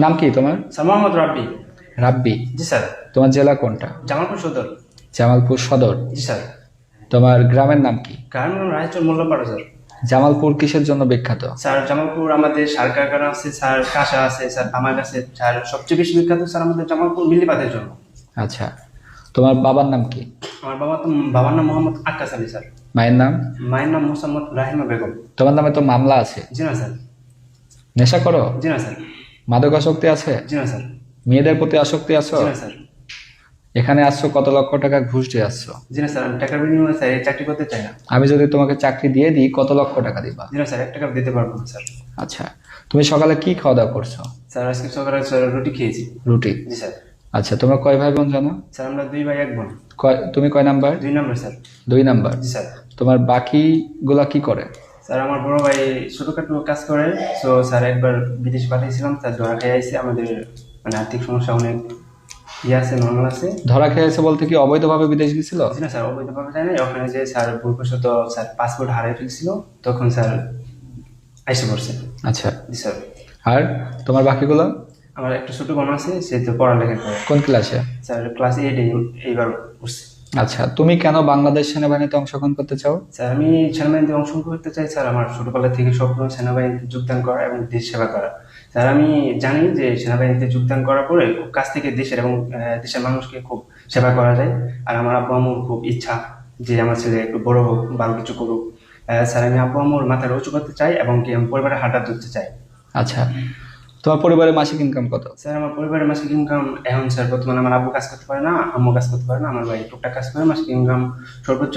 নাম কি তোমার? স্যার মোহাম্মদ রাব্বি। রাব্বি। জি স্যার। তোমার জেলা কোনটা? জামালপুর সদর। জামালপুর সদর। জি স্যার। তোমার গ্রামের নাম কি? গ্রামের নাম রায়চর মোল্লাপাড়া স্যার। জামালপুর কিসের জন্য বিখ্যাত? স্যার জামালপুর আমাদের সার কারখানা আছে স্যার, কাঁসা আছে স্যার, তামাক আছে স্যার। সবচেয়ে বেশি বিখ্যাত স্যার আমাদের জামালপুর মিল্লিপাতের জন্য। আচ্ছা, তোমার বাবার নাম কি? আমার বাবার নাম মোহাম্মদ আক্কাস আলী স্যার। মায়ের নাম? মায়ের নাম মোসাম্মদ রাহিমা বেগম। তোমার নামে তো মামলা আছে। জি না স্যার। নেশা করো? জি না স্যার। মাদকাসক্তি আছে? জি না স্যার। মেয়েদের প্রতি আসক্তি আছো? জি না স্যার। এখানে আসছো কত লক্ষ টাকা ঘুষ দিয়ে আসছো। জি না স্যার, আমি টাকার বিনিময়ে স্যার এই চাকরি করতে চাই না। আমি যদি তোমাকে চাকরি দিয়ে দিই কত লক্ষ টাকা দিবা? জি না স্যার, 1 টাকা দিতে পারবো না স্যার। আচ্ছা, তুমি সকালে কি খাওয়া দাওয়া করছো? স্যার আজকে সকালে স্যার রুটি খেয়েছি। রুটি। জি স্যার। আচ্ছা, তোমরা কয় ভাই বোন জানো? স্যার আমরা 2 ভাই 1 বোন। তুমি কয় নাম্বার? 2 নম্বর স্যার। 2 নাম্বার। জি স্যার। তোমার বাকি গুলা কি করে? স্যার আমার বড় ভাই ছোটখাটো কাজ করে। তো স্যার একবার বিদেশ পাঠিয়েছিলাম, স্যার ধরা খেয়ে আইছে। আমাদের মানে আর্থিক সমস্যা অনেক আছে, নর্মাল আছে। ধরা খেয়েছে বলতে কি অবৈধভাবে বিদেশ গেছিল? জি না স্যার, অবৈধভাবে যায় না। ওখানে যে স্যার ভুলবশত স্যার পাসপোর্ট হারিয়ে ফেলছিল, তখন স্যার আইসে পড়ছে। আচ্ছা, জি স্যার। আর তোমার বাকিগুলো? আমার একটা ছোট বোন আছে, সে তো পড়ালেখা করে। কোন ক্লাসে? স্যার ক্লাস 8 এইবার পড়ছে। আচ্ছা, তুমি কেন বাংলাদেশ সেনাবাহিনীতে অংশগ্রহণ করতে চাও? স্যার আমি সেনাবাহিনীতে অংশগ্রহণ করতে চাই স্যার। আমার ছোটবেলা থেকে স্বপ্ন সেনাবাহিনীতে যোগদান করা এবং দেশ সেবা করা। স্যার আমি জানি যে সেনাবাহিনীতে যোগদান করার পরে খুব কাছ থেকে দেশের এবং দেশের মানুষকে খুব সেবা করা যায়। আর আমার আব্বু আম্মুর খুব ইচ্ছা যে আমার ছেলে একটু বড় হোক, ভালো কিছু করুক। স্যার আমি আব্বু আম্মুর মাথার উঁচু করতে চাই এবং কি আমি পরিবারের হাঁটা ধরতে চাই। আচ্ছা, তোমার পরিবারের মাসিক ইনকাম কত? স্যার আমার পরিবারের মাসিক ইনকাম এখন স্যার বর্তমানে আমার আব্বু কাজ করতে পারে না, আম্মু কাজ করতে পারে না, আমার ভাই টুকটাক কাজ করে। মাসিক ইনকাম সর্বোচ্চ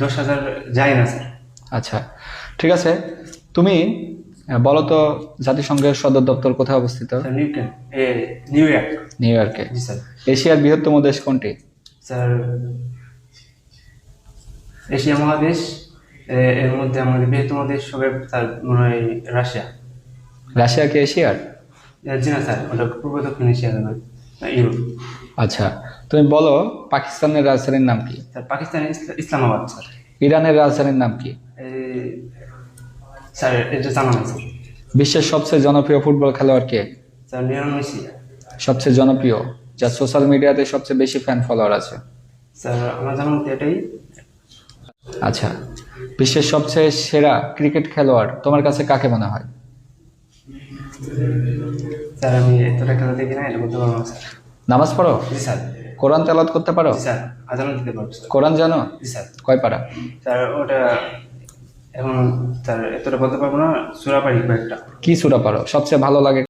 10,000 যায় না স্যার। আচ্ছা, ঠিক আছে। তুমি বলো তো জাতিসংঘের সদর দপ্তর কোথায় অবস্থিত? Sir new York. নিউ ইয়র্কে। জি স্যার। এশিয়ার বৃহত্তম দেশ কোনটি? স্যার এশিয়া মহাদেশ, এর মধ্যে আমাদের বৃহত্তম দেশ হবে স্যার মনে হয় রাশিয়া। রাশিয়া কি এশিয়ার? জি না স্যার, ওটা পূর্ব দক্ষিণ এশিয়া হবে, ইউরোপ। আচ্ছা, তুমি বলো পাকিস্তানের রাজধানীর নাম কি? Sir Pakistan Islamabad sir. ইরানের রাজধানীর নাম কি? এই স্যার এটা জানা নেই স্যার। বিশ্বের সবচেয়ে জনপ্রিয় ফুটবল খেলোয়াড় কে? Sir Lionel Messi. সবচেয়ে জনপ্রিয়, যার সোশ্যাল মিডিয়াতে সবচেয়ে বেশি ফ্যান ফলোয়ার আছে? স্যার আমার জানা মতে এটাই। আচ্ছা, বিশ্বের সবচেয়ে সেরা ক্রিকেট খেলোয়াড় তোমার কাছে কাকে মনে হয়? স্যার আমি এতটা খেলা দেখি না, এটা বলতে পারবো না স্যার। নামাজ পড়ো? জি স্যার। কোরআন তেলাওয়াত করতে পারো? জি স্যার, আজান দিতে পারবো স্যার। কোরআন জানো? জি স্যার। কয় পারা? স্যার ওটা এখন স্যার এতটা বলতে পারবো না, সূরা পারি কয়েকটা। কি সূরা পারো? সবচেয়ে ভালো লাগে